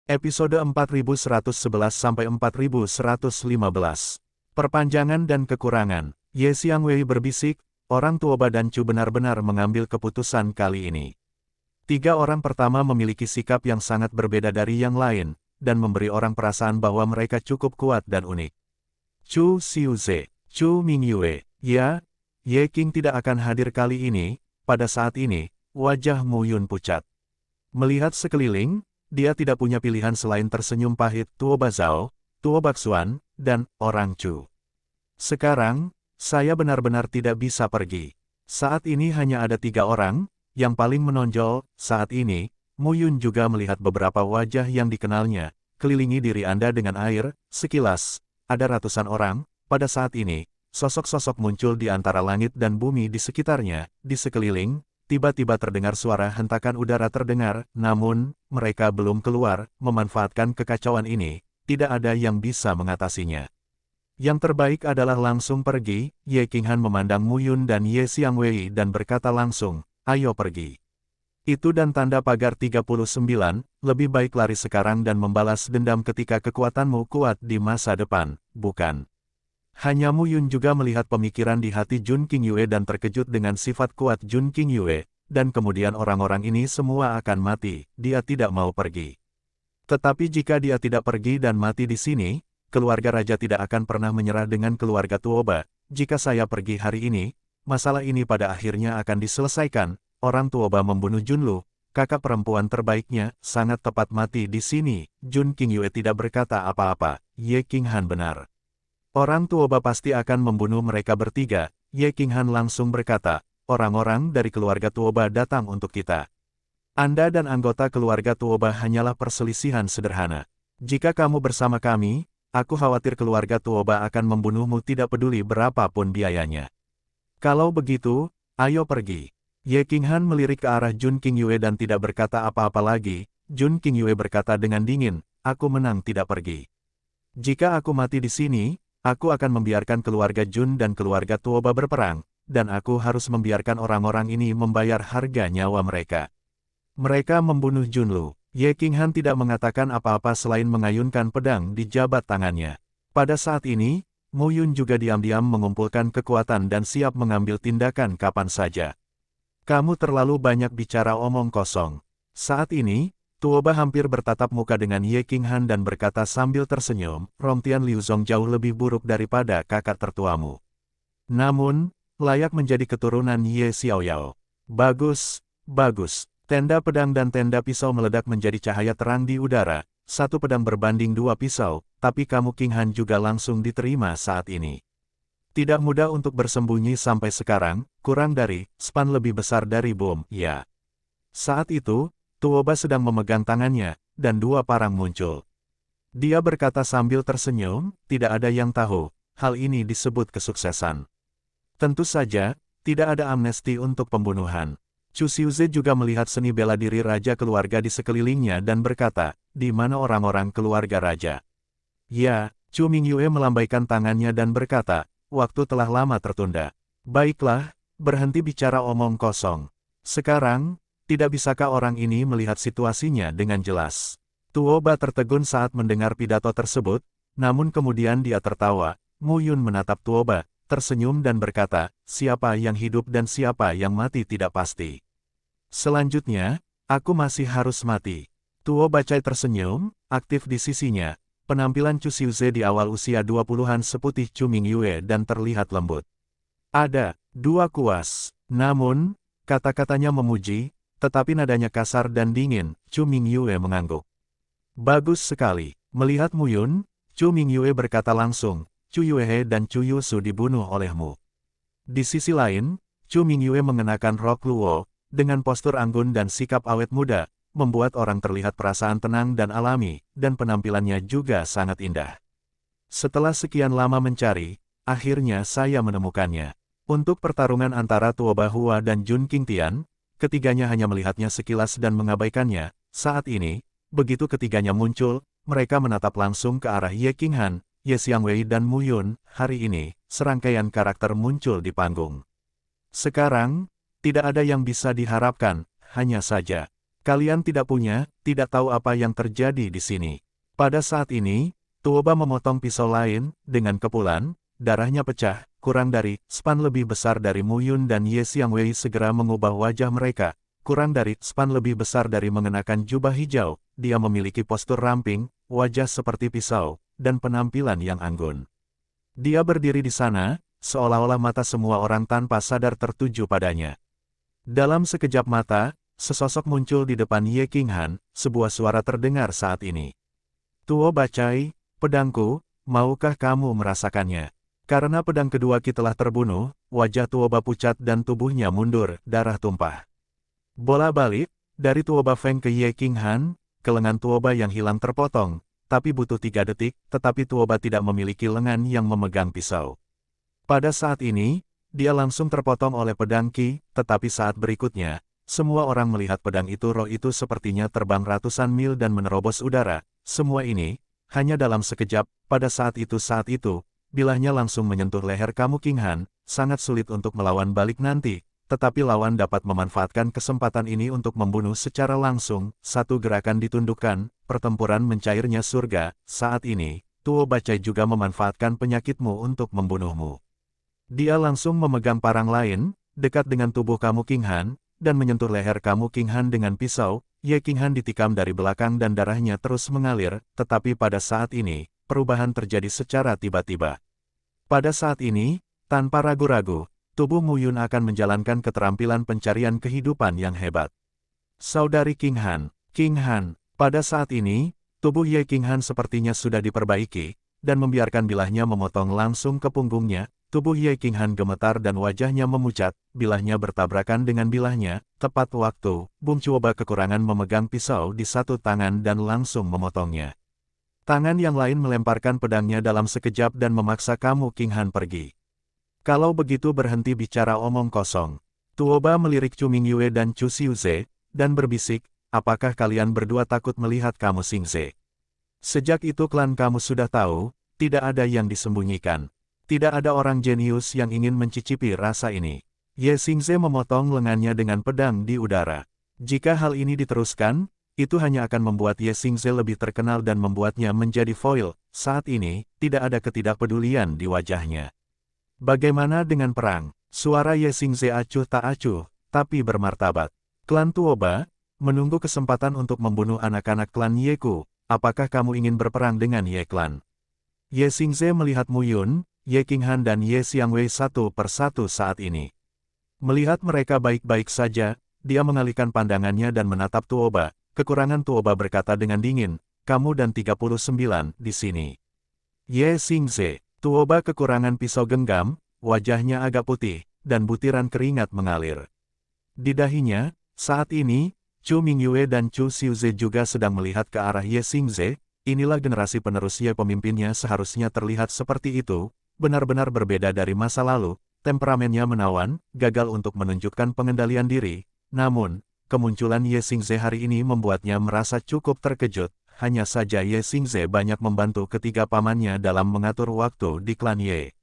Episode 4111-4115. Perpanjangan dan kekurangan. Ye Xiangwei berbisik, orang Tuoba dan Chu benar-benar mengambil keputusan kali ini. Tiga orang pertama memiliki sikap yang sangat berbeda dari yang lain, dan memberi orang perasaan bahwa mereka cukup kuat dan unik. Chu Xiuze, Chu Mingyue, ya, Ye King tidak akan hadir kali ini. Pada saat ini, wajah Mu Yun pucat. Melihat sekeliling, dia tidak punya pilihan selain tersenyum pahit Tuoba Zhao, Tuoba Xuan, dan orang Chu. Sekarang, saya benar-benar tidak bisa pergi. Saat ini hanya ada tiga orang, yang paling menonjol. Saat ini, Mu Yun juga melihat beberapa wajah yang dikenalnya, kelilingi diri Anda dengan air. Sekilas, ada ratusan orang. Pada saat ini, sosok-sosok muncul di antara langit dan bumi di sekitarnya, di sekeliling. Tiba-tiba terdengar suara hentakan udara terdengar, namun, mereka belum keluar. Memanfaatkan kekacauan ini, tidak ada yang bisa mengatasinya. Yang terbaik adalah langsung pergi. Ye Qinghan memandang Mu Yun dan Ye Xiangwei dan berkata langsung, ayo pergi. Itu dan tanda pagar 39, lebih baik lari sekarang dan membalas dendam ketika kekuatanmu kuat di masa depan, bukan? Hanya Mu Yun juga melihat pemikiran di hati Jun Qingyue dan terkejut dengan sifat kuat Jun Qingyue, dan kemudian orang-orang ini semua akan mati. Dia tidak mau pergi. Tetapi jika dia tidak pergi dan mati di sini, keluarga raja tidak akan pernah menyerah dengan keluarga Tuoba. Jika saya pergi hari ini, masalah ini pada akhirnya akan diselesaikan. Orang Tuoba membunuh Junlu, kakak perempuan terbaiknya, sangat tepat mati di sini. Jun Qingyue tidak berkata apa-apa. Ye Qinghan benar. Orang Tuoba pasti akan membunuh mereka bertiga. Ye Qinghan langsung berkata, orang-orang dari keluarga Tuoba datang untuk kita. Anda dan anggota keluarga Tuoba hanyalah perselisihan sederhana. Jika kamu bersama kami, aku khawatir keluarga Tuoba akan membunuhmu tidak peduli berapapun biayanya. Kalau begitu, ayo pergi. Ye Qinghan melirik ke arah Jun Qingyue dan tidak berkata apa-apa lagi. Jun Qingyue berkata dengan dingin, aku menang tidak pergi. Jika aku mati di sini, aku akan membiarkan keluarga Jun dan keluarga Tuoba berperang, dan aku harus membiarkan orang-orang ini membayar harga nyawa mereka. Mereka membunuh Junlu. Ye Qinghan tidak mengatakan apa-apa selain mengayunkan pedang di jabat tangannya. Pada saat ini, Mu Yun juga diam-diam mengumpulkan kekuatan dan siap mengambil tindakan kapan saja. Kamu terlalu banyak bicara omong kosong. Saat ini, Tuoba hampir bertatap muka dengan Ye Qinghan dan berkata sambil tersenyum, Rongtian Liuzong jauh lebih buruk daripada kakak tertuamu. Namun, layak menjadi keturunan Ye Xiaoyao. Bagus, bagus. Tenda pedang dan tenda pisau meledak menjadi cahaya terang di udara. Satu pedang berbanding dua pisau, tapi kamu Qinghan juga langsung diterima saat ini. Tidak mudah untuk bersembunyi sampai sekarang, kurang dari span lebih besar dari bom, ya. Saat itu, Tuoba sedang memegang tangannya, dan dua parang muncul. Dia berkata sambil tersenyum, tidak ada yang tahu, hal ini disebut kesuksesan. Tentu saja, tidak ada amnesti untuk pembunuhan. Chu Xiuze juga melihat seni bela diri raja keluarga di sekelilingnya dan berkata, di mana orang-orang keluarga raja? Ya, Chu Mingyue melambaikan tangannya dan berkata, waktu telah lama tertunda. Baiklah, berhenti bicara omong kosong. Sekarang, tidak bisakah orang ini melihat situasinya dengan jelas? Tuoba tertegun saat mendengar pidato tersebut, namun kemudian dia tertawa. Mu Yun menatap Tuoba, tersenyum dan berkata, siapa yang hidup dan siapa yang mati tidak pasti. Selanjutnya, aku masih harus mati. Tuoba Cai tersenyum, aktif di sisinya. Penampilan Chu Xiuze di awal usia 20-an seputih Chu Mingyue dan terlihat lembut. Ada dua kuas, namun, kata-katanya memuji, tetapi nadanya kasar dan dingin. Chu Mingyue mengangguk. Bagus sekali. Melihat Mu Yun, Chu Mingyue berkata langsung, Chu Yuehe dan Chu Yusu dibunuh olehmu. Di sisi lain, Chu Mingyue mengenakan rok luo, dengan postur anggun dan sikap awet muda, membuat orang terlihat perasaan tenang dan alami, dan penampilannya juga sangat indah. Setelah sekian lama mencari, akhirnya saya menemukannya. Untuk pertarungan antara Tuoba Hua dan Jun Qingtian, ketiganya hanya melihatnya sekilas dan mengabaikannya. Saat ini, begitu ketiganya muncul, mereka menatap langsung ke arah Ye Qinghan, Ye Xiangwei dan Mu Yun. Hari ini, serangkaian karakter muncul di panggung. Sekarang, tidak ada yang bisa diharapkan, hanya saja Kalian tidak tahu apa yang terjadi di sini. Pada saat ini, Tuoba memotong pisau lain, dengan kepulan, darahnya pecah, kurang dari span lebih besar dari Mu Yun dan Ye Xiangwei segera mengubah wajah mereka, kurang dari span lebih besar dari mengenakan jubah hijau, dia memiliki postur ramping, wajah seperti pisau, dan penampilan yang anggun. Dia berdiri di sana, seolah-olah mata semua orang tanpa sadar tertuju padanya. Dalam sekejap mata, sesosok muncul di depan Ye Qinghan, sebuah suara terdengar saat ini. Tuo Bacai, pedangku, maukah kamu merasakannya? Karena pedang kedua Qi telah terbunuh, wajah Tuoba pucat dan tubuhnya mundur, darah tumpah. Bola balik, dari Tuoba Feng ke Ye Qinghan, ke lengan Tuoba yang hilang terpotong, tapi butuh 3 detik, tetapi Tuoba tidak memiliki lengan yang memegang pisau. Pada saat ini, dia langsung terpotong oleh pedang Qi, tetapi saat berikutnya, semua orang melihat pedang itu roh itu sepertinya terbang ratusan mil dan menerobos udara. Semua ini, hanya dalam sekejap, pada saat itu, bilahnya langsung menyentuh leher kamu Qinghan, sangat sulit untuk melawan balik nanti, tetapi lawan dapat memanfaatkan kesempatan ini untuk membunuh secara langsung, satu gerakan ditundukkan, pertempuran mencairnya surga, saat ini, Tuo Bacai juga memanfaatkan penyakitmu untuk membunuhmu. Dia langsung memegang parang lain, dekat dengan tubuh kamu Qinghan, dan menyentuh leher kamu Qinghan dengan pisau. Ye Qinghan ditikam dari belakang dan darahnya terus mengalir, tetapi pada saat ini, perubahan terjadi secara tiba-tiba. Pada saat ini, tanpa ragu-ragu, tubuh Mu Yun akan menjalankan keterampilan pencarian kehidupan yang hebat. Saudari Qinghan, pada saat ini, tubuh Ye Qinghan sepertinya sudah diperbaiki, dan membiarkan bilahnya memotong langsung ke punggungnya. Tubuh Ye Qinghan gemetar dan wajahnya memucat, bilahnya bertabrakan dengan bilahnya, tepat waktu, Bung Chuoba kekurangan memegang pisau di satu tangan dan langsung memotongnya. Tangan yang lain melemparkan pedangnya dalam sekejap dan memaksa kamu Qinghan pergi. Kalau begitu berhenti bicara omong kosong. Tuoba melirik Chu Mingyue dan Chu Xiuze, dan berbisik, apakah kalian berdua takut melihat kamu Xingze? Sejak itu klan kamu sudah tahu, tidak ada yang disembunyikan. Tidak ada orang jenius yang ingin mencicipi rasa ini. Ye Xingze memotong lengannya dengan pedang di udara. Jika hal ini diteruskan, itu hanya akan membuat Ye Xingze lebih terkenal dan membuatnya menjadi foil. Saat ini, tidak ada ketidakpedulian di wajahnya. Bagaimana dengan perang? Suara Ye Xingze acuh tak acuh, tapi bermartabat. Klan Tuoba, menunggu kesempatan untuk membunuh anak-anak klan Yeku. Apakah kamu ingin berperang dengan Ye Klan? Ye Xingze melihat Mu Yun, Ye Qinghan dan Ye Xiangwei satu persatu saat ini. Melihat mereka baik-baik saja, dia mengalihkan pandangannya dan menatap Tuoba. Kekurangan Tuoba berkata dengan dingin, kamu dan 39 di sini. Ye Xingze, Tuoba kekurangan pisau genggam, wajahnya agak putih, dan butiran keringat mengalir. Di dahinya, saat ini, Chu Mingyue dan Chu Xiuze juga sedang melihat ke arah Ye Xingze. Inilah generasi penerus Ye pemimpinnya seharusnya terlihat seperti itu. Benar-benar berbeda dari masa lalu, temperamennya menawan, gagal untuk menunjukkan pengendalian diri, namun, kemunculan Ye Xingze hari ini membuatnya merasa cukup terkejut, hanya saja Ye Xingze banyak membantu ketiga pamannya dalam mengatur waktu di klan Ye.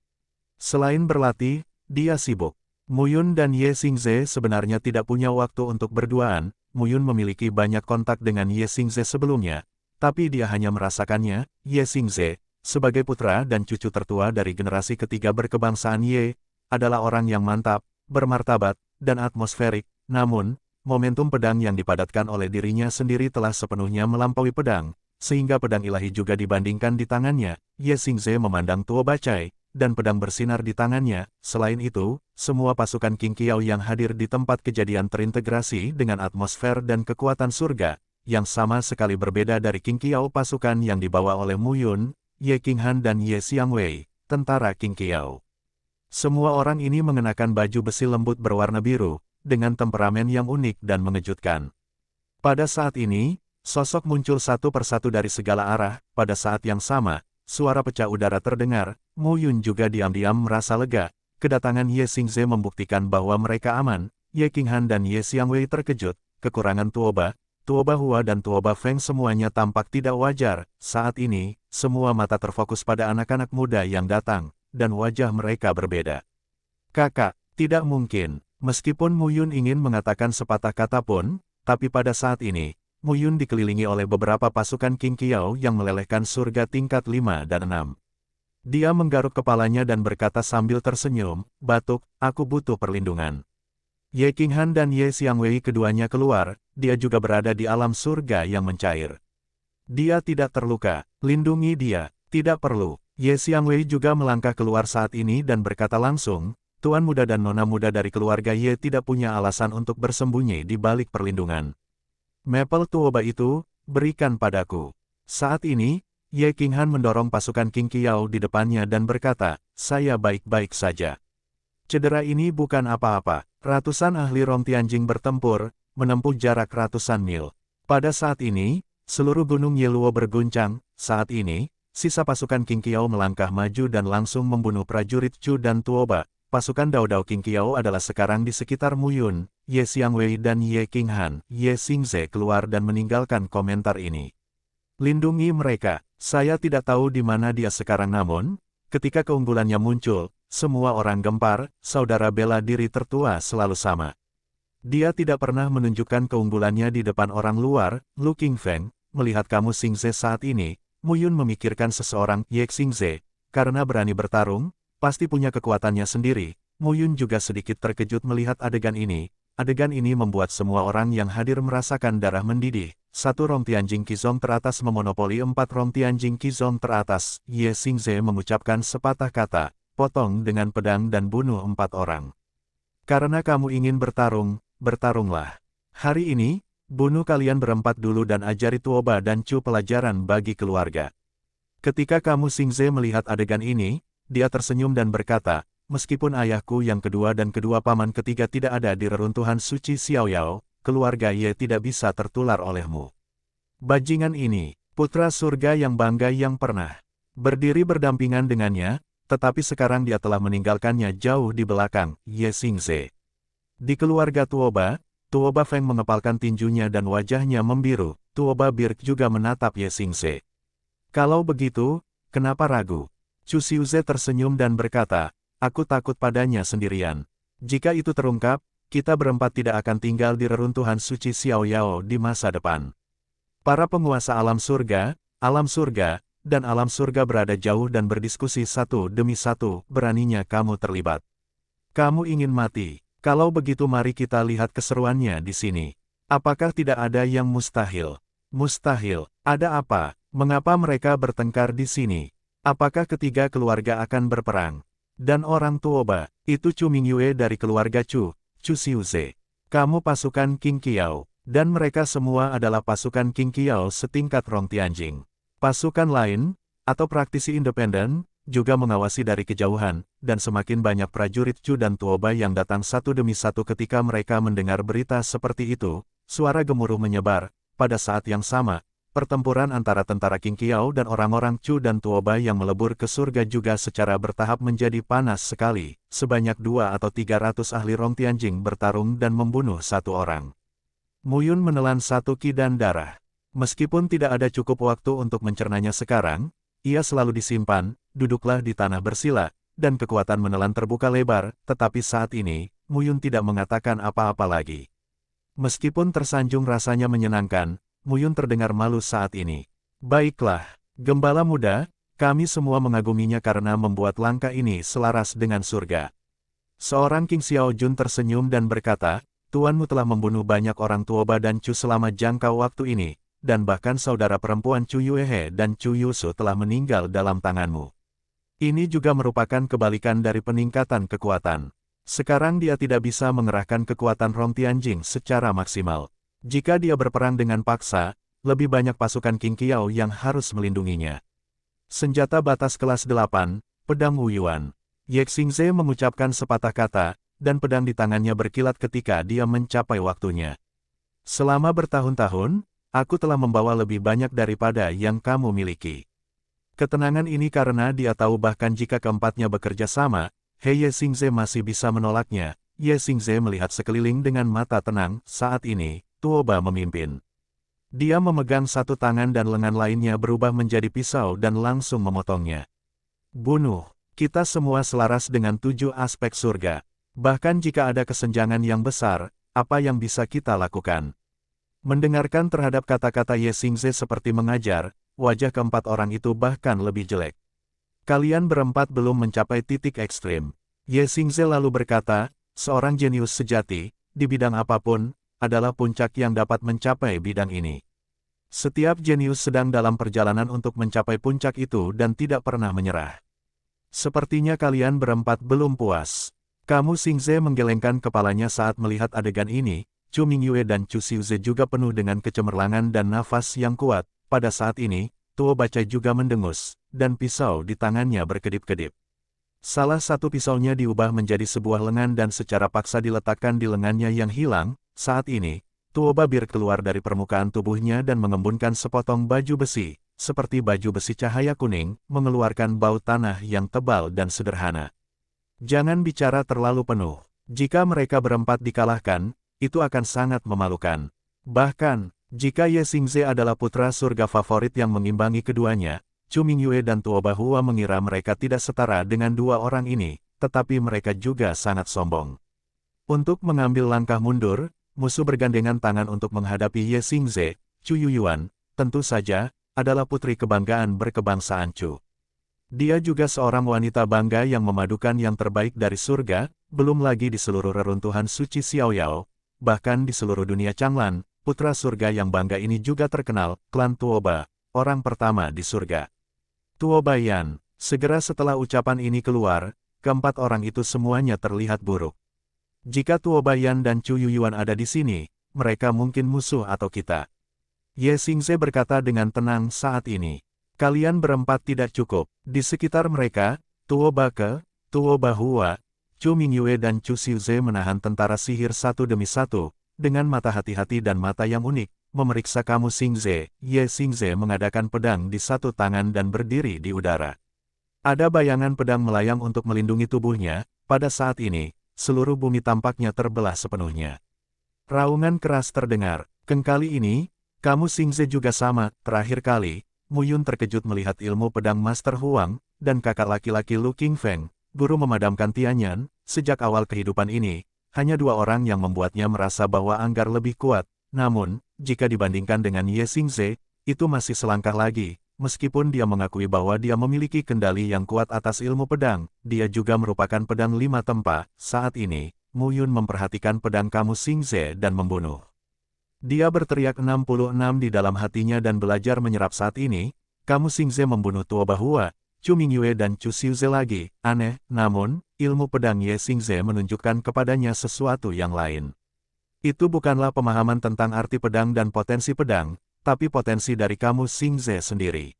Selain berlatih, dia sibuk. Mu Yun dan Ye Xingze sebenarnya tidak punya waktu untuk berduaan, Mu Yun memiliki banyak kontak dengan Ye Xingze sebelumnya, tapi dia hanya merasakannya. Ye Xingze, sebagai putra dan cucu tertua dari generasi ketiga berkebangsaan Ye, adalah orang yang mantap, bermartabat, dan atmosferik. Namun, momentum pedang yang dipadatkan oleh dirinya sendiri telah sepenuhnya melampaui pedang, sehingga pedang ilahi juga dibandingkan di tangannya. Ye Xingze memandang Tuo Bacai, dan pedang bersinar di tangannya. Selain itu, semua pasukan Qing Qiao yang hadir di tempat kejadian terintegrasi dengan atmosfer dan kekuatan surga, yang sama sekali berbeda dari Qing Qiao pasukan yang dibawa oleh Mu Yun, Ye Qinghan dan Ye Xiangwei, tentara Qing Qiao. Semua orang ini mengenakan baju besi lembut berwarna biru, dengan temperamen yang unik dan mengejutkan. Pada saat ini, sosok muncul satu persatu dari segala arah. Pada saat yang sama, suara pecah udara terdengar. Mu Yun juga diam-diam merasa lega. Kedatangan Ye Xingze membuktikan bahwa mereka aman. Ye Qinghan dan Ye Xiangwei terkejut. Kekurangan Tuoba Hua dan Tuoba Feng semuanya tampak tidak wajar. Saat ini, semua mata terfokus pada anak-anak muda yang datang, dan wajah mereka berbeda. Kakak, tidak mungkin. Meskipun Mu Yun ingin mengatakan sepatah kata pun, tapi pada saat ini, Mu Yun dikelilingi oleh beberapa pasukan King Qiao yang melelehkan surga tingkat 5 dan 6. Dia menggaruk kepalanya dan berkata sambil tersenyum, "Batuk, aku butuh perlindungan." Ye Qinghan dan Ye Xiangwei keduanya keluar, dia juga berada di alam surga yang mencair. Dia tidak terluka, lindungi dia, tidak perlu. Ye Xiangwei juga melangkah keluar saat ini dan berkata langsung, Tuan muda dan nona muda dari keluarga Ye tidak punya alasan untuk bersembunyi di balik perlindungan. Maple Tuoba itu, berikan padaku. Saat ini, Ye Qinghan mendorong pasukan King Qiao di depannya dan berkata, saya baik-baik saja. Cedera ini bukan apa-apa. Ratusan ahli Rong Tianjing bertempur, menempuh jarak ratusan mil. Pada saat ini, seluruh gunung Yeluo berguncang. Saat ini, sisa pasukan King Qiao melangkah maju dan langsung membunuh prajurit Chu dan Tuoba. Pasukan Dao Dao King Qiao adalah sekarang di sekitar Mu Yun, Ye Xiangwei dan Ye Qinghan. Ye Xingze keluar dan meninggalkan komentar ini. Lindungi mereka. Saya tidak tahu di mana dia sekarang namun, ketika keunggulannya muncul, semua orang gempar, saudara bela diri tertua selalu sama. Dia tidak pernah menunjukkan keunggulannya di depan orang luar. Lu Qingfeng, melihat kamu Xingze saat ini, Mu Yun memikirkan seseorang, Ye Xingze, karena berani bertarung, pasti punya kekuatannya sendiri. Mu Yun juga sedikit terkejut melihat adegan ini. Adegan ini membuat semua orang yang hadir merasakan darah mendidih. Satu Rong Tianjing Qizong teratas memonopoli 4 Rong Tianjing Qizong teratas. Ye Xingze mengucapkan sepatah kata, potong dengan pedang dan bunuh 4 orang. Karena kamu ingin bertarung, bertarunglah. Hari ini, bunuh kalian berempat dulu dan ajari Tuoba dan Chu pelajaran bagi keluarga. Ketika kamu Xingze melihat adegan ini, dia tersenyum dan berkata, meskipun ayahku yang kedua dan kedua paman ketiga tidak ada di reruntuhan suci Xiaoyao, keluarga Ye tidak bisa tertular olehmu. Bajingan ini, putra surga yang bangga yang pernah berdiri berdampingan dengannya, tetapi sekarang dia telah meninggalkannya jauh di belakang, Ye Xingze. Di keluarga Tuoba, Tuoba Feng mengepalkan tinjunya dan wajahnya membiru. Tuoba Birk juga menatap Ye Xingze. Kalau begitu, kenapa ragu? Chu Xiuze tersenyum dan berkata, aku takut padanya sendirian. Jika itu terungkap, kita berempat tidak akan tinggal di reruntuhan suci Xiaoyao di masa depan. Para penguasa alam surga, dan alam surga berada jauh dan berdiskusi satu demi satu, beraninya kamu terlibat. Kamu ingin mati. Kalau begitu mari kita lihat keseruannya di sini. Apakah tidak ada yang mustahil? Mustahil. Ada apa? Mengapa mereka bertengkar di sini? Apakah ketiga keluarga akan berperang? Dan orang Tuoba, itu Chu Mingyue dari keluarga Chu, Chu Xiuze. Kamu pasukan King Qiao, dan mereka semua adalah pasukan King Qiao setingkat Rong Tianjing. Pasukan lain, atau praktisi independen, juga mengawasi dari kejauhan, dan semakin banyak prajurit Chu dan Tuoba yang datang satu demi satu ketika mereka mendengar berita seperti itu, suara gemuruh menyebar. Pada saat yang sama, pertempuran antara tentara King Qiao dan orang-orang Chu dan Tuoba yang melebur ke surga juga secara bertahap menjadi panas sekali. Sebanyak 2 atau 300 ahli Rong Tianjing bertarung dan membunuh satu orang. Mu Yun menelan satu kidan darah. Meskipun tidak ada cukup waktu untuk mencernanya sekarang, ia selalu disimpan, duduklah di tanah bersila, dan kekuatan menelan terbuka lebar, tetapi saat ini, Mu Yun tidak mengatakan apa-apa lagi. Meskipun tersanjung rasanya menyenangkan, Mu Yun terdengar malu saat ini. Baiklah, gembala muda, kami semua mengaguminya karena membuat langkah ini selaras dengan surga. Seorang King Xiao Jun tersenyum dan berkata, tuanmu telah membunuh banyak orang Tuoba dan Chu selama jangka waktu ini, dan bahkan saudara perempuan Chu Yuehe dan Chu Yusu telah meninggal dalam tanganmu. Ini juga merupakan kebalikan dari peningkatan kekuatan. Sekarang dia tidak bisa mengerahkan kekuatan Rong Tianjing secara maksimal. Jika dia berperang dengan paksa, lebih banyak pasukan King Qiao yang harus melindunginya. Senjata batas kelas 8, pedang Wu Yuan. Ye Xingze mengucapkan sepatah kata, dan pedang di tangannya berkilat ketika dia mencapai waktunya. Selama bertahun-tahun, aku telah membawa lebih banyak daripada yang kamu miliki. Ketenangan ini karena dia tahu bahkan jika keempatnya bekerja sama, Ye Xingze masih bisa menolaknya. Ye Xingze melihat sekeliling dengan mata tenang. Saat ini, Tuoba memimpin. Dia memegang satu tangan dan lengan lainnya berubah menjadi pisau dan langsung memotongnya. Bunuh. Kita semua selaras dengan 7 aspek surga. Bahkan jika ada kesenjangan yang besar, apa yang bisa kita lakukan? Mendengarkan terhadap kata-kata Ye Xingze seperti mengajar, wajah keempat orang itu bahkan lebih jelek. Kalian berempat belum mencapai titik ekstrim. Ye Xingze lalu berkata, seorang jenius sejati, di bidang apapun, adalah puncak yang dapat mencapai bidang ini. Setiap jenius sedang dalam perjalanan untuk mencapai puncak itu dan tidak pernah menyerah. Sepertinya kalian berempat belum puas. Kamu Xingze menggelengkan kepalanya saat melihat adegan ini. Chu Mingyue dan Chu Xiuze juga penuh dengan kecemerlangan dan nafas yang kuat. Pada saat ini, Tuo Bacai juga mendengus, dan pisau di tangannya berkedip-kedip. Salah satu pisaunya diubah menjadi sebuah lengan dan secara paksa diletakkan di lengannya yang hilang. Saat ini, Tuo Babir keluar dari permukaan tubuhnya dan mengembunkan sepotong baju besi, seperti baju besi cahaya kuning, mengeluarkan bau tanah yang tebal dan sederhana. Jangan bicara terlalu penuh. Jika mereka berempat dikalahkan, itu akan sangat memalukan. Bahkan, jika Ye Xingze adalah putra surga favorit yang mengimbangi keduanya, Chu Mingyue dan Tuo Bahua mengira mereka tidak setara dengan dua orang ini, tetapi mereka juga sangat sombong. Untuk mengambil langkah mundur, musuh bergandengan tangan untuk menghadapi Ye Xingze, Chu Yuyuan, tentu saja, adalah putri kebanggaan berkebangsaan Chu. Dia juga seorang wanita bangga yang memadukan yang terbaik dari surga, belum lagi di seluruh reruntuhan suci Xiaoyao, bahkan di seluruh dunia Changlan, putra surga yang bangga ini juga terkenal, klan Tuoba, orang pertama di surga. Tuoba Yan, segera setelah ucapan ini keluar, keempat orang itu semuanya terlihat buruk. Jika Tuoba Yan dan Chu Yuyuan ada di sini, mereka mungkin musuh atau kita. Ye Xingze berkata dengan tenang saat ini. Kalian berempat tidak cukup. Di sekitar mereka, Tuo Bake, Tuo Bahua, Chu Mingyue dan Chu Xiuze menahan tentara sihir satu demi satu, dengan mata hati-hati dan mata yang unik, memeriksa kamu Xingze. Ye Xingze mengadakan pedang di satu tangan dan berdiri di udara. Ada bayangan pedang melayang untuk melindungi tubuhnya. Pada saat ini, seluruh bumi tampaknya terbelah sepenuhnya. Raungan keras terdengar. Kali ini, kamu Xingze juga sama. Terakhir kali, Mu Yun terkejut melihat ilmu pedang Master Huang, dan kakak laki-laki Lu Qingfeng, guru memadamkan Tianyan. Sejak awal kehidupan ini, hanya dua orang yang membuatnya merasa bahwa Anggar lebih kuat. Namun, jika dibandingkan dengan Ye Xingze, itu masih selangkah lagi. Meskipun dia mengakui bahwa dia memiliki kendali yang kuat atas ilmu pedang, dia juga merupakan pedang lima tempa. Saat ini, Mu Yun memperhatikan pedang kamu Xingze dan membunuh. Dia berteriak 66 di dalam hatinya dan belajar menyerap saat ini. Kamu Xingze membunuh Tuo Bahua, Chu Mingyue dan Chu Xiuze lagi. Aneh, namun, ilmu pedang Ye Xingze menunjukkan kepadanya sesuatu yang lain. Itu bukanlah pemahaman tentang arti pedang dan potensi pedang, tapi potensi dari kamu Xingze sendiri.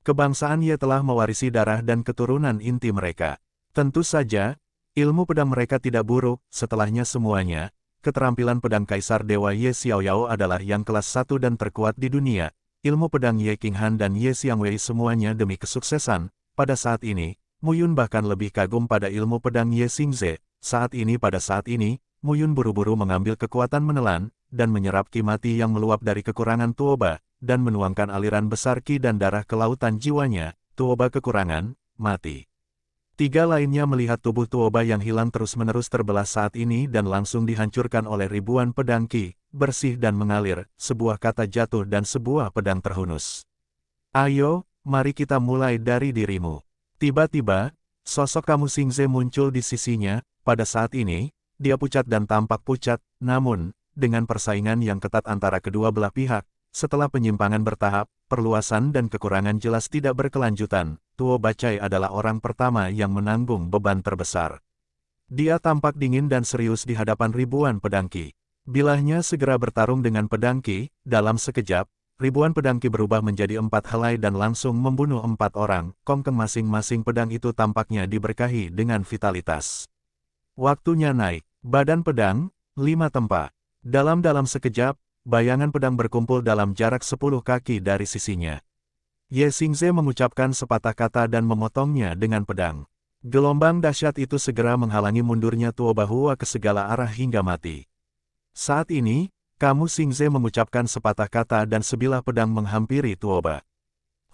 Kebangsaan Ye telah mewarisi darah dan keturunan inti mereka. Tentu saja, ilmu pedang mereka tidak buruk. Setelahnya semuanya, keterampilan pedang Kaisar Dewa Ye Xiaoyao adalah yang kelas 1 dan terkuat di dunia. Ilmu pedang Ye Qinghan dan Ye Xiangwei semuanya demi kesuksesan. Pada saat ini, Mu Yun bahkan lebih kagum pada ilmu pedang Ye Xingze. Pada saat ini, Mu Yun buru-buru mengambil kekuatan menelan, dan menyerap ki mati yang meluap dari kekurangan Tuoba, dan menuangkan aliran besar ki dan darah ke lautan jiwanya. Tuoba kekurangan, mati. Tiga lainnya melihat tubuh Tuoba yang hilang terus-menerus terbelah saat ini dan langsung dihancurkan oleh ribuan pedang ki, bersih dan mengalir, sebuah kata jatuh dan sebuah pedang terhunus. Ayo, mari kita mulai dari dirimu. Tiba-tiba, sosok kamu Xingze muncul di sisinya. Pada saat ini, dia pucat dan tampak pucat, namun, dengan persaingan yang ketat antara kedua belah pihak, setelah penyimpangan bertahap, perluasan dan kekurangan jelas tidak berkelanjutan, Tuo Bacai adalah orang pertama yang menanggung beban terbesar. Dia tampak dingin dan serius di hadapan ribuan pedang ki. Bilahnya segera bertarung dengan pedang ki, dalam sekejap, ribuan pedang ki berubah menjadi 4 helai dan langsung membunuh 4 orang, kongkeng masing-masing pedang itu tampaknya diberkahi dengan vitalitas. Waktunya naik, badan pedang, 5 tempa. Dalam sekejap, bayangan pedang berkumpul dalam jarak 10 kaki dari sisinya. Ye Xingze mengucapkan sepatah kata dan memotongnya dengan pedang. Gelombang dahsyat itu segera menghalangi mundurnya Tuo Bahua ke segala arah hingga mati. Saat ini, kamu Xingze mengucapkan sepatah kata dan sebilah pedang menghampiri Tuoba.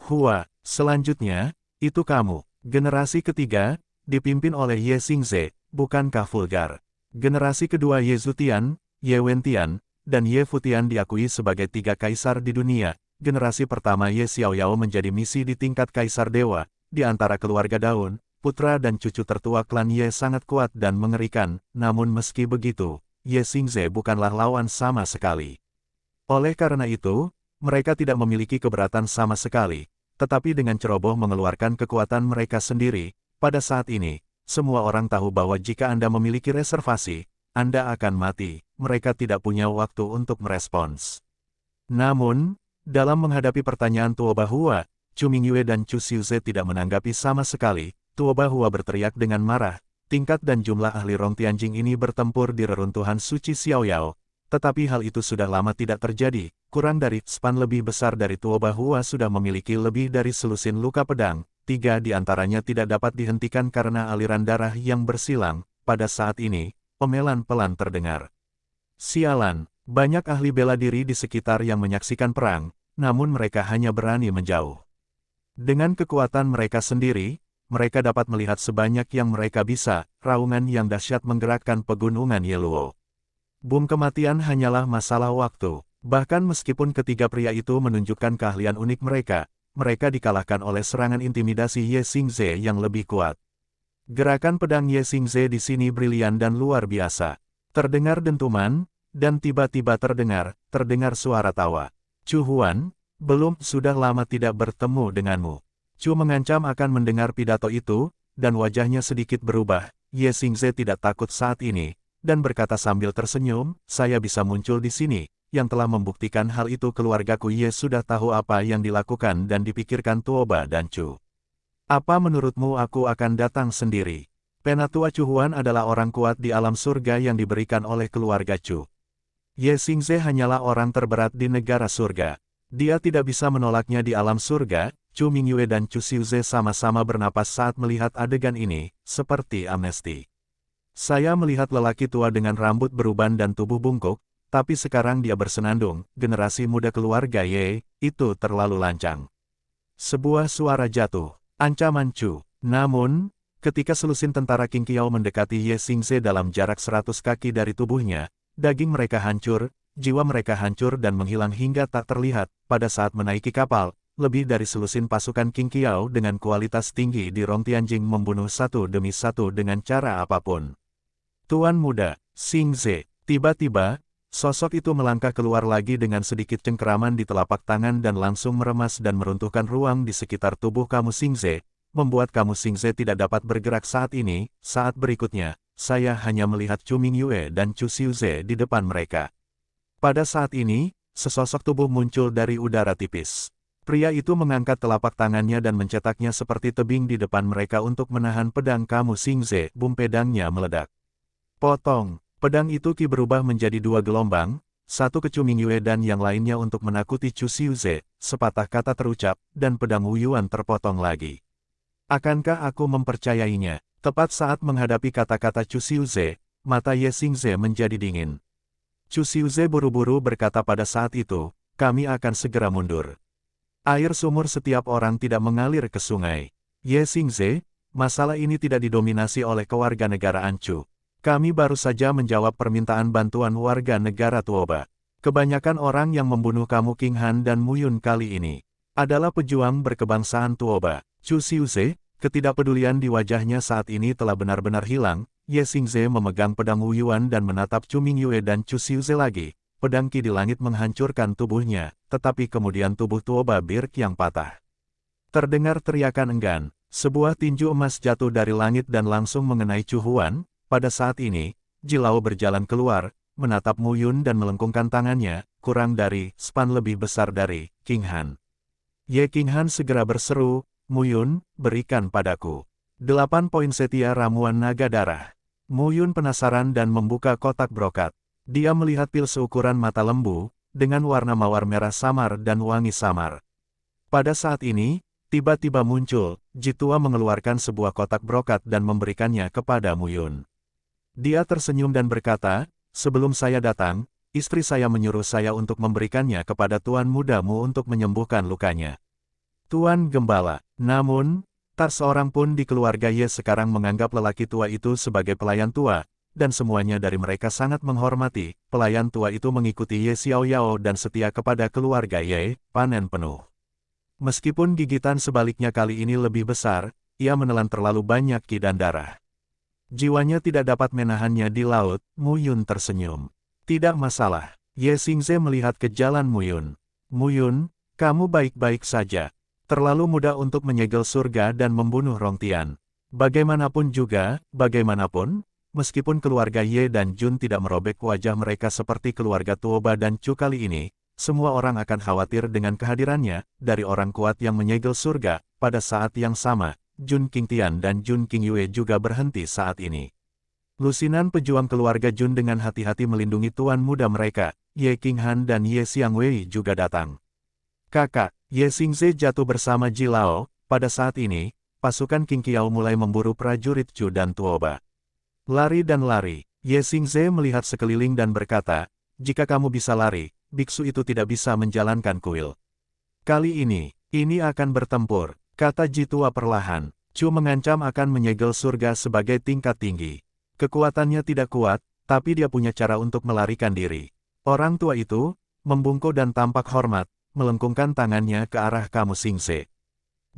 Hua, selanjutnya, itu kamu. Generasi ketiga, dipimpin oleh Ye Xingze, bukankah vulgar? Generasi kedua Ye Zutian, Ye Wentian, dan Ye Futian diakui sebagai 3 kaisar di dunia. Generasi pertama Ye Xiaoyao menjadi misi di tingkat kaisar dewa, di antara keluarga daun, putra dan cucu tertua klan Ye sangat kuat dan mengerikan, namun meski begitu, Ye Xingze bukanlah lawan sama sekali. Oleh karena itu, mereka tidak memiliki keberatan sama sekali, tetapi dengan ceroboh mengeluarkan kekuatan mereka sendiri. Pada saat ini, semua orang tahu bahwa jika Anda memiliki reservasi, Anda akan mati. Mereka tidak punya waktu untuk merespons. Namun, dalam menghadapi pertanyaan Tuo Bahua, Chu Mingyue dan Chu Xiuze tidak menanggapi sama sekali. Tuo Bahua berteriak dengan marah. Tingkat dan jumlah ahli Rong Tianjing ini bertempur di reruntuhan suci Xiaoyao. Tetapi hal itu sudah lama tidak terjadi. Kurang dari span lebih besar dari Tuo Bahua sudah memiliki lebih dari selusin luka pedang. 3 di antaranya tidak dapat dihentikan karena aliran darah yang bersilang. Pada saat ini, omelan pelan terdengar. Sialan, banyak ahli bela diri di sekitar yang menyaksikan perang, namun mereka hanya berani menjauh. Dengan kekuatan mereka sendiri, mereka dapat melihat sebanyak yang mereka bisa. Raungan yang dahsyat menggerakkan pegunungan Yeluo. Bom kematian hanyalah masalah waktu. Bahkan meskipun ketiga pria itu menunjukkan keahlian unik mereka, mereka dikalahkan oleh serangan intimidasi Ye Xingze yang lebih kuat. Gerakan pedang Ye Xingze di sini brilian dan luar biasa. Terdengar dentuman, dan tiba-tiba terdengar suara tawa. Chu Huan, sudah lama tidak bertemu denganmu. Chu mengancam akan mendengar pidato itu, dan wajahnya sedikit berubah. Ye Xingze tidak takut saat ini, dan berkata sambil tersenyum, saya bisa muncul di sini. Yang telah membuktikan hal itu keluargaku Ye sudah tahu apa yang dilakukan dan dipikirkan Tuoba dan Chu. Apa menurutmu aku akan datang sendiri? Penatua Chu Huan adalah orang kuat di alam surga yang diberikan oleh keluarga Chu. Ye Xingze hanyalah orang terberat di negara surga. Dia tidak bisa menolaknya di alam surga. Chu Mingyue dan Chu Xiuze sama-sama bernapas saat melihat adegan ini, seperti amnesti. Saya melihat lelaki tua dengan rambut beruban dan tubuh bungkuk, tapi sekarang dia bersenandung. Generasi muda keluarga Ye, itu terlalu lancang. Sebuah suara jatuh, ancaman Chu. Namun, ketika selusin tentara Qing Qiao mendekati Ye Xingze dalam jarak 100 kaki dari tubuhnya, daging mereka hancur, jiwa mereka hancur dan menghilang hingga tak terlihat. Pada saat menaiki kapal, lebih dari selusin pasukan Qing Qiao dengan kualitas tinggi di Rong Tianjing membunuh satu demi satu dengan cara apapun. Tuan muda, Xingze, tiba-tiba, sosok itu melangkah keluar lagi dengan sedikit cengkeraman di telapak tangan dan langsung meremas dan meruntuhkan ruang di sekitar tubuh kamu Xingze, membuat kamu Xingze tidak dapat bergerak saat ini. Saat berikutnya, saya hanya melihat Chu Mingyue dan Chu Xiuze di depan mereka. Pada saat ini, sesosok tubuh muncul dari udara tipis. Pria itu mengangkat telapak tangannya dan mencetaknya seperti tebing di depan mereka untuk menahan pedang kamu Xingze. Bum pedangnya meledak. Potong. Pedang itu berubah menjadi 2 gelombang, satu ke Chu Mingyue dan yang lainnya untuk menakuti Chu Xiuze. Sepatah kata terucap, dan pedang Wu Yuan terpotong lagi. Akankah aku mempercayainya? Tepat saat menghadapi kata-kata Chu Xiuze, mata Ye Xingze menjadi dingin. Chu Xiuze buru-buru berkata pada saat itu, kami akan segera mundur. Air sumur setiap orang tidak mengalir ke sungai. Ye Xingze, masalah ini tidak didominasi oleh kewarganegaraan Chu. Kami baru saja menjawab permintaan bantuan warga negara Tuoba. Kebanyakan orang yang membunuh kamu King Han dan Muyun kali ini adalah pejuang berkebangsaan Tuoba. Chu Xiuze, ketidakpedulian di wajahnya saat ini telah benar-benar hilang. Ye Xingze memegang pedang Wu Yuan dan menatap Chu Mingyue dan Chu Xiuze lagi. Pedang Ki di langit menghancurkan tubuhnya, tetapi kemudian tubuh Tuoba Birk yang patah. Terdengar teriakan enggan, sebuah tinju emas jatuh dari langit dan langsung mengenai Chu Huan. Pada saat ini, Jilao berjalan keluar, menatap Muyun dan melengkungkan tangannya, kurang dari span lebih besar dari King Han. Ye King Han segera berseru, Muyun, berikan padaku 8 poin setia ramuan naga darah. Muyun penasaran dan membuka kotak brokat. Dia melihat pil seukuran mata lembu, dengan warna mawar merah samar dan wangi samar. Pada saat ini, tiba-tiba muncul, Jitua mengeluarkan sebuah kotak brokat dan memberikannya kepada Muyun. Dia tersenyum dan berkata, sebelum saya datang, istri saya menyuruh saya untuk memberikannya kepada tuan mudamu untuk menyembuhkan lukanya. Tuan Gembala. Namun, tak seorang pun di keluarga Ye sekarang menganggap lelaki tua itu sebagai pelayan tua. dan semuanya dari mereka sangat menghormati. Pelayan tua itu mengikuti Ye Xiaoyao dan setia kepada keluarga Ye, panen penuh. Meskipun gigitan sebaliknya kali ini lebih besar, ia menelan terlalu banyak ki dan darah. Jiwanya tidak dapat menahannya di laut. Mu Yun tersenyum. Tidak masalah. Ye Xingze melihat ke jalan Mu Yun. Mu Yun, kamu baik-baik saja. Terlalu mudah untuk menyegel surga dan membunuh Rongtian. Bagaimanapun juga, bagaimanapun, meskipun keluarga Ye dan Jun tidak merobek wajah mereka seperti keluarga Tuoba dan Chu kali ini, semua orang akan khawatir dengan kehadirannya, dari orang kuat yang menyegel surga. Pada saat yang sama, Jun Qingtian dan Jun Qingyue juga berhenti saat ini. Lusinan pejuang keluarga Jun dengan hati-hati melindungi tuan muda mereka, Ye Qinghan dan Ye Xiangwei juga datang. Kakak, Ye Xingze jatuh bersama Ji Lao. Pada saat ini, pasukan Qing Qiao mulai memburu prajurit Chu dan Tuoba. Lari dan lari. Ye Xingze melihat sekeliling dan berkata, jika kamu bisa lari, biksu itu tidak bisa menjalankan kuil. Kali ini akan bertempur, kata Ji tua perlahan. Chu mengancam akan menyegel surga sebagai tingkat tinggi. Kekuatannya tidak kuat, tapi dia punya cara untuk melarikan diri. Orang tua itu, membungkuk dan tampak hormat, melengkungkan tangannya ke arah kamu Xingze.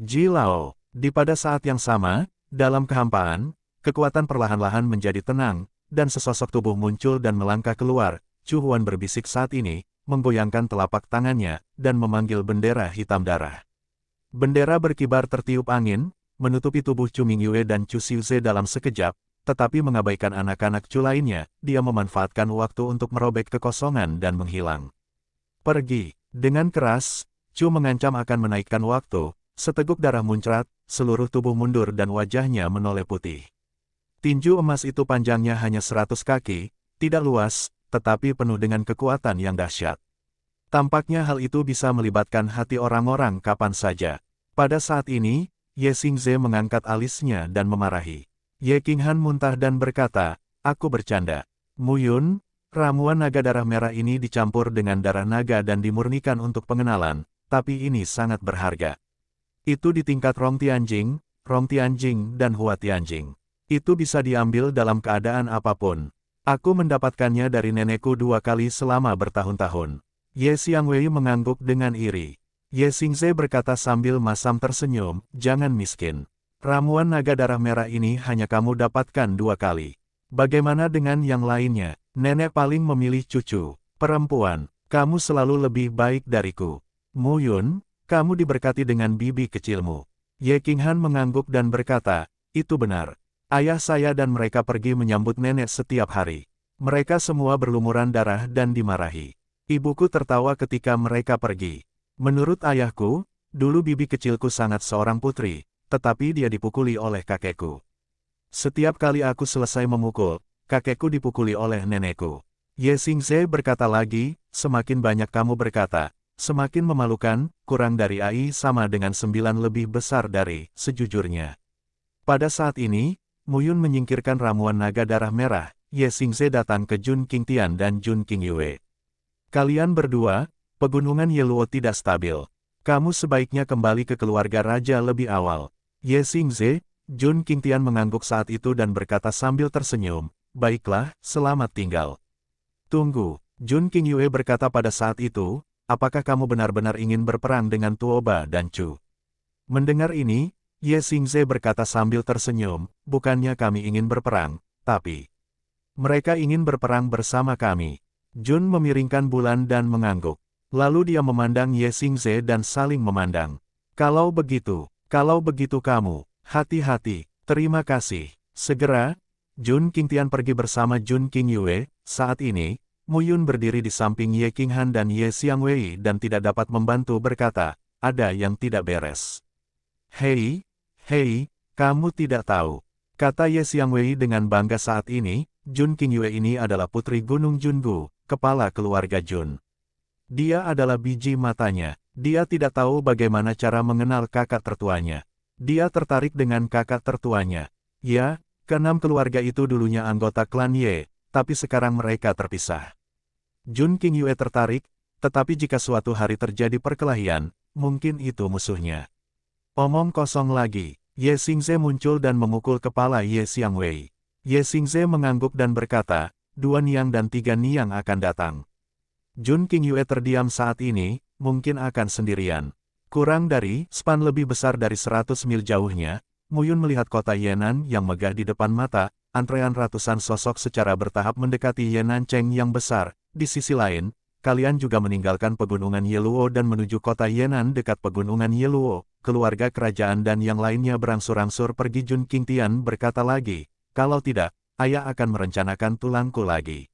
Ji Lao. Pada saat yang sama, dalam kehampaan, kekuatan perlahan-lahan menjadi tenang, dan sesosok tubuh muncul dan melangkah keluar. Chu Huan berbisik saat ini, menggoyangkan telapak tangannya, dan memanggil bendera hitam darah. Bendera berkibar tertiup angin, menutupi tubuh Chu Mingyue dan Chu Xiuze dalam sekejap, tetapi mengabaikan anak-anak Chu lainnya, dia memanfaatkan waktu untuk merobek kekosongan dan menghilang. Pergi. Dengan keras, Chu mengancam akan menaikkan waktu. Seteguk darah muncrat, seluruh tubuh mundur dan wajahnya menoleh putih. Tinju emas itu panjangnya hanya 100 kaki, tidak luas, tetapi penuh dengan kekuatan yang dahsyat. Tampaknya hal itu bisa melibatkan hati orang-orang kapan saja. Pada saat ini, Ye Xingze mengangkat alisnya dan memarahi. Ye Qinghan muntah dan berkata, aku bercanda. Mu Yun, ramuan naga darah merah ini dicampur dengan darah naga dan dimurnikan untuk pengenalan, tapi ini sangat berharga. Itu di tingkat Rongtianjing, dan Huatianjing. Itu bisa diambil dalam keadaan apapun. Aku mendapatkannya dari nenekku 2 kali selama bertahun-tahun. Ye Xiangwei mengangguk dengan iri. Ye Xingze berkata sambil masam tersenyum, jangan miskin. Ramuan naga darah merah ini hanya kamu dapatkan 2 kali. Bagaimana dengan yang lainnya? Nenek paling memilih cucu. Perempuan, kamu selalu lebih baik dariku. Mu Yun, kamu diberkati dengan bibi kecilmu. Ye Qinghan mengangguk dan berkata, itu benar. Ayah saya dan mereka pergi menyambut nenek setiap hari. Mereka semua berlumuran darah dan dimarahi. Ibuku tertawa ketika mereka pergi. Menurut ayahku, dulu bibi kecilku sangat seorang putri, tetapi dia dipukuli oleh kakekku. Setiap kali aku selesai memukul, kakekku dipukuli oleh nenekku. Ye Xingze berkata lagi, semakin banyak kamu berkata, semakin memalukan, kurang dari AI sama dengan 9 lebih besar dari, sejujurnya. Pada saat ini, Mu Yun menyingkirkan ramuan naga darah merah, Ye Xingze datang ke Jun Qingtian dan Jun Qingyue. Kalian berdua, pegunungan Yeluo tidak stabil. Kamu sebaiknya kembali ke keluarga raja lebih awal. Ye Xingze, Jun Qingtian mengangguk saat itu dan berkata sambil tersenyum, baiklah, selamat tinggal. Tunggu, Jun Qingyue berkata pada saat itu, apakah kamu benar-benar ingin berperang dengan Tuoba dan Chu? Mendengar ini, Ye Xingze berkata sambil tersenyum, bukannya kami ingin berperang, tapi mereka ingin berperang bersama kami. Jun memiringkan bulan dan mengangguk. Lalu dia memandang Ye Xingze dan saling memandang. Kalau begitu kamu, hati-hati, terima kasih. Segera, Jun Qingtian pergi bersama Jun Qingyue. Saat ini, Mu Yun berdiri di samping Ye Qinghan dan Ye Xiangwei dan tidak dapat membantu berkata, ada yang tidak beres. Hei, kamu tidak tahu. Kata Ye Xiangwei dengan bangga saat ini, Jun Qingyue ini adalah putri Gunung Jungu, kepala keluarga Jun. Dia adalah biji matanya. Dia tidak tahu bagaimana cara mengenal kakak tertuanya. Dia tertarik dengan kakak tertuanya. Ya, keenam keluarga itu dulunya anggota klan Ye, tapi sekarang mereka terpisah. Jun Qingyue tertarik, tetapi jika suatu hari terjadi perkelahian, mungkin itu musuhnya. Omong kosong lagi, Ye Xingze muncul dan memukul kepala Ye Xiangwei. Ye Xingze mengangguk dan berkata, 2 Niang dan 3 Niang akan datang. Jun Qingyue terdiam saat ini, mungkin akan sendirian. Kurang dari span lebih besar dari 100 mil jauhnya, Muyun melihat kota Yenan yang megah di depan mata, antrean ratusan sosok secara bertahap mendekati Yenanceng yang besar. Di sisi lain, kalian juga meninggalkan pegunungan Yeluo dan menuju kota Yenan dekat pegunungan Yeluo. Keluarga kerajaan dan yang lainnya berangsur-angsur pergi. Jun Qingtian berkata lagi, kalau tidak, ayah akan merencanakan tulangku lagi.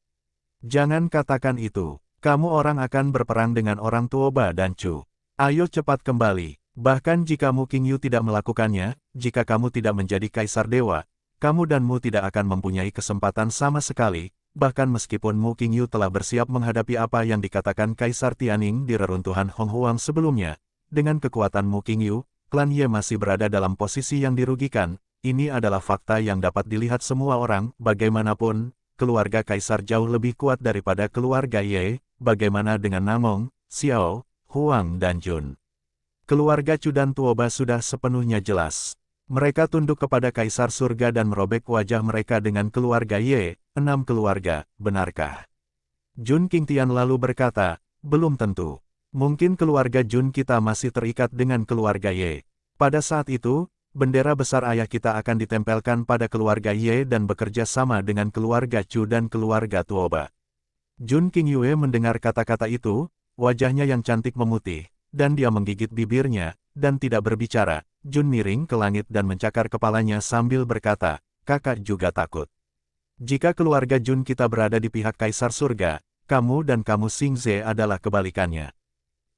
Jangan katakan itu. Kamu orang akan berperang dengan orang Tuoba dan Chu. Ayo cepat kembali. Bahkan jika Mu Qingyu tidak melakukannya, jika kamu tidak menjadi kaisar dewa, kamu dan Mu tidak akan mempunyai kesempatan sama sekali, bahkan meskipun Mu Qingyu telah bersiap menghadapi apa yang dikatakan Kaisar Tianning di reruntuhan Honghuang sebelumnya. Dengan kekuatan Mu Qingyu, klan Ye masih berada dalam posisi yang dirugikan. Ini adalah fakta yang dapat dilihat semua orang. Bagaimanapun, keluarga Kaisar jauh lebih kuat daripada keluarga Ye. Bagaimana dengan Namong, Xiao, Huang dan Jun? Keluarga Chu dan Tuoba sudah sepenuhnya jelas. Mereka tunduk kepada Kaisar Surga dan merobek wajah mereka dengan keluarga Ye. 6 keluarga, benarkah? Jun Qingtian lalu berkata, belum tentu. Mungkin keluarga Jun kita masih terikat dengan keluarga Ye. Pada saat itu, bendera besar ayah kita akan ditempelkan pada keluarga Ye dan bekerja sama dengan keluarga Chu dan keluarga Tuoba. Jun Qingyue mendengar kata-kata itu, wajahnya yang cantik memutih, dan dia menggigit bibirnya, dan tidak berbicara. Jun miring ke langit dan mencakar kepalanya sambil berkata, kakak juga takut. Jika keluarga Jun kita berada di pihak Kaisar Surga, kamu dan kamu Xingze adalah kebalikannya.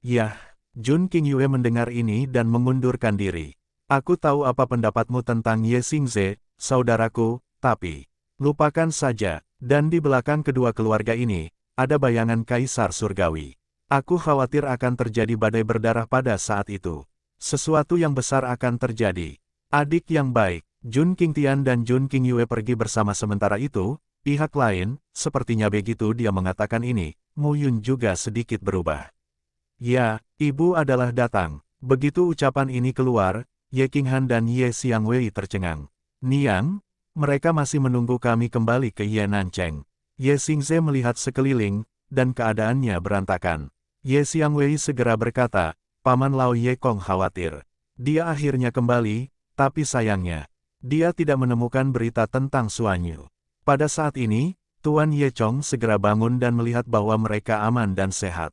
Yah, Jun Qingyue mendengar ini dan mengundurkan diri. Aku tahu apa pendapatmu tentang Ye Xingze, saudaraku, tapi lupakan saja. Dan di belakang kedua keluarga ini, ada bayangan Kaisar Surgawi. Aku khawatir akan terjadi badai berdarah pada saat itu. Sesuatu yang besar akan terjadi. Adik yang baik, Jun Qingtian dan Jun Qingyue pergi bersama. Sementara itu, pihak lain, sepertinya begitu dia mengatakan ini, Mu Yun juga sedikit berubah. Ya, ibu adalah datang. Begitu ucapan ini keluar, Ye Qinghan dan Ye Xiangwei tercengang. Niang? Mereka masih menunggu kami kembali ke Yenanceng. Ye Xingze melihat sekeliling, dan keadaannya berantakan. Ye Xiangwei segera berkata, Paman Lao Ye Kong khawatir. Dia akhirnya kembali, tapi sayangnya, dia tidak menemukan berita tentang Suanyu. Pada saat ini, Tuan Ye Chong segera bangun dan melihat bahwa mereka aman dan sehat.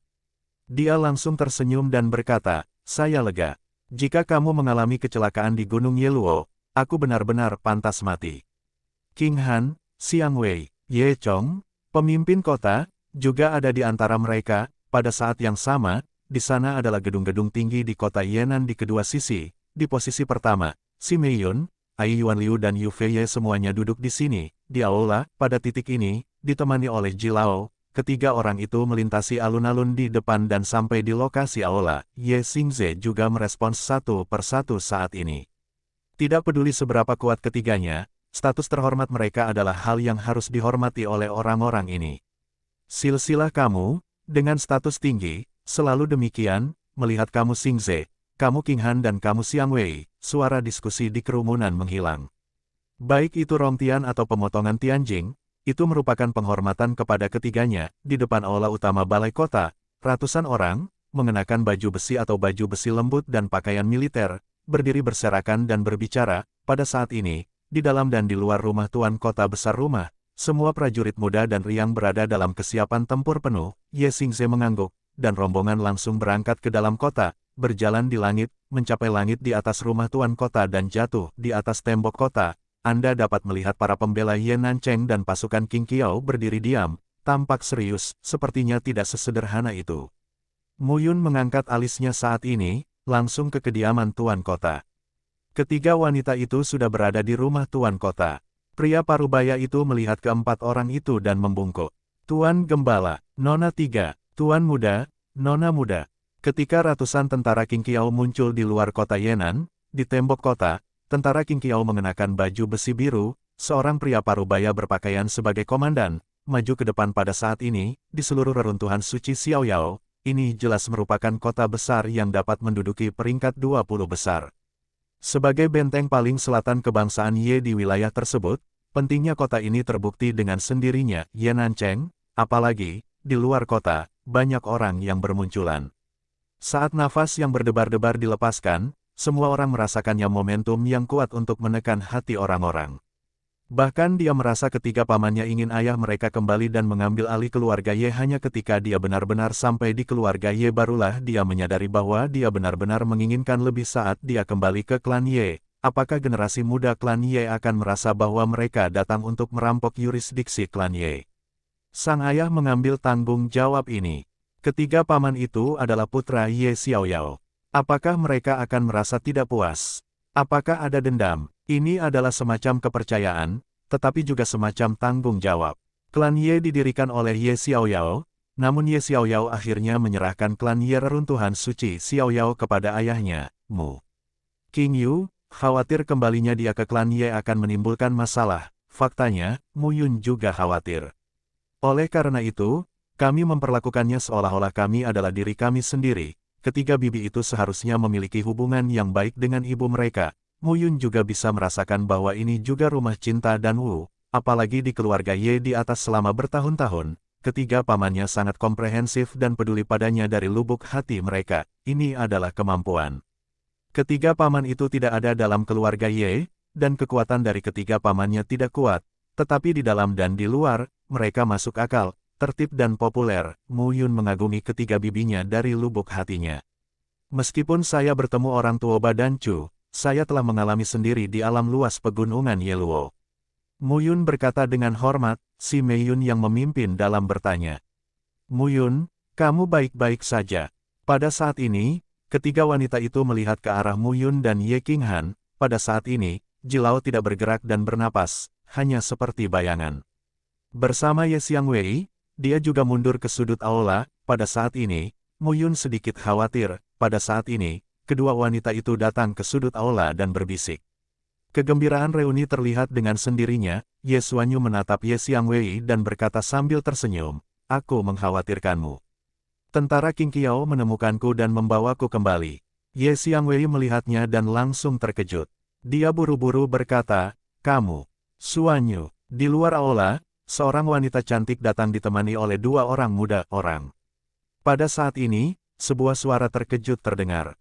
Dia langsung tersenyum dan berkata, saya lega. Jika kamu mengalami kecelakaan di Gunung Yeluo, aku benar-benar pantas mati. Qinghan, Xiangwei, Ye Chong, pemimpin kota, juga ada di antara mereka. Pada saat yang sama, di sana adalah gedung-gedung tinggi di kota Yenan di kedua sisi. Di posisi pertama, Si Meiyun, Ai Yuanliu dan Yu Feiye semuanya duduk di sini, di aula. Pada titik ini, ditemani oleh Ji Lao, ketiga orang itu melintasi alun-alun di depan dan sampai di lokasi aula. Ye Xingze juga merespons satu persatu saat ini. Tidak peduli seberapa kuat ketiganya, status terhormat mereka adalah hal yang harus dihormati oleh orang-orang ini. Silsilah kamu, dengan status tinggi, selalu demikian, melihat kamu Xingze, kamu Qinghan dan kamu Xiangwei, suara diskusi di kerumunan menghilang. Baik itu Rongtian atau pemotongan Tianjing, itu merupakan penghormatan kepada ketiganya. Di depan aula utama balai kota, ratusan orang, mengenakan baju besi atau baju besi lembut dan pakaian militer, berdiri berserakan dan berbicara. Pada saat ini, di dalam dan di luar rumah tuan kota besar rumah, semua prajurit muda dan riang berada dalam kesiapan tempur penuh. Ye Xingze mengangguk, dan rombongan langsung berangkat ke dalam kota, berjalan di langit, mencapai langit di atas rumah tuan kota dan jatuh di atas tembok kota. Anda dapat melihat para pembela Yenanceng dan pasukan Qing Qiao berdiri diam, tampak serius, sepertinya tidak sesederhana itu. Mu Yun mengangkat alisnya saat ini, langsung ke kediaman tuan kota. Ketiga wanita itu sudah berada di rumah tuan kota. Pria parubaya itu melihat keempat orang itu dan membungkuk. Tuan Gembala, Nona 3, Tuan Muda, Nona Muda. Ketika ratusan tentara Qing Qiao muncul di luar kota Yenan, di tembok kota, tentara Qing Qiao mengenakan baju besi biru, seorang pria parubaya berpakaian sebagai komandan, maju ke depan. Pada saat ini, di seluruh reruntuhan suci Xiaoyao, ini jelas merupakan kota besar yang dapat menduduki peringkat 20 besar. Sebagai benteng paling selatan kebangsaan Ye di wilayah tersebut, Pentingnya kota ini terbukti dengan sendirinya, Ye Nancheng, apalagi, di luar kota, banyak orang yang bermunculan. Saat nafas yang berdebar-debar dilepaskan, semua orang merasakannya momentum yang kuat untuk menekan hati orang-orang. Bahkan dia merasa ketiga pamannya ingin ayah mereka kembali dan mengambil alih keluarga Ye. Hanya ketika dia benar-benar sampai di keluarga Ye barulah dia menyadari bahwa dia benar-benar menginginkan lebih saat dia kembali ke klan Ye. Apakah generasi muda klan Ye akan merasa bahwa mereka datang untuk merampok yurisdiksi klan Ye? Sang ayah mengambil tanggung jawab ini. Ketiga paman itu adalah putra Ye Xiaoyao. Apakah mereka akan merasa tidak puas? Apakah ada dendam? Ini adalah semacam kepercayaan, tetapi juga semacam tanggung jawab. Klan Ye didirikan oleh Ye Xiaoyao, namun Ye Xiaoyao akhirnya menyerahkan klan Ye reruntuhan suci Xiaoyao kepada ayahnya, Mu Qingyu. Khawatir kembalinya dia ke klan Ye akan menimbulkan masalah. Faktanya, Mu Yun juga khawatir. Oleh karena itu, kami memperlakukannya seolah-olah kami adalah diri kami sendiri. Ketiga bibi itu seharusnya memiliki hubungan yang baik dengan ibu mereka. Mu Yun juga bisa merasakan bahwa ini juga rumah cinta dan Wu, apalagi di keluarga Ye di atas selama bertahun-tahun. Ketiga pamannya sangat komprehensif dan peduli padanya dari lubuk hati mereka. Ini adalah kemampuan. Ketiga paman itu tidak ada dalam keluarga Ye, dan kekuatan dari ketiga pamannya tidak kuat, tetapi di dalam dan di luar, mereka masuk akal, tertib dan populer. Mu Yun mengagumi ketiga bibinya dari lubuk hatinya. Meskipun saya bertemu orang tua Ba dan Chu, saya telah mengalami sendiri di alam luas pegunungan Yeluo. Mu Yun berkata dengan hormat, si Mei Yun yang memimpin dalam bertanya. Mu Yun, kamu baik-baik saja. Pada saat ini, ketiga wanita itu melihat ke arah Mu Yun dan Ye Qinghan. Pada saat ini, Jilao tidak bergerak dan bernapas, hanya seperti bayangan. Bersama Ye Xiangwei, dia juga mundur ke sudut aula. Pada saat ini, Mu Yun sedikit khawatir. Pada saat ini, kedua wanita itu datang ke sudut aula dan berbisik. Kegembiraan reuni terlihat dengan sendirinya. Ye Xuanyu menatap Ye Xiangwei dan berkata sambil tersenyum, "Aku mengkhawatirkanmu. Tentara Qing Qiao menemukanku dan membawaku kembali." Ye Xiangwei melihatnya dan langsung terkejut. Dia buru-buru berkata, "Kamu, Xuanyu." Di luar aula, seorang wanita cantik datang ditemani oleh dua orang muda orang. Pada saat ini, sebuah suara terkejut terdengar.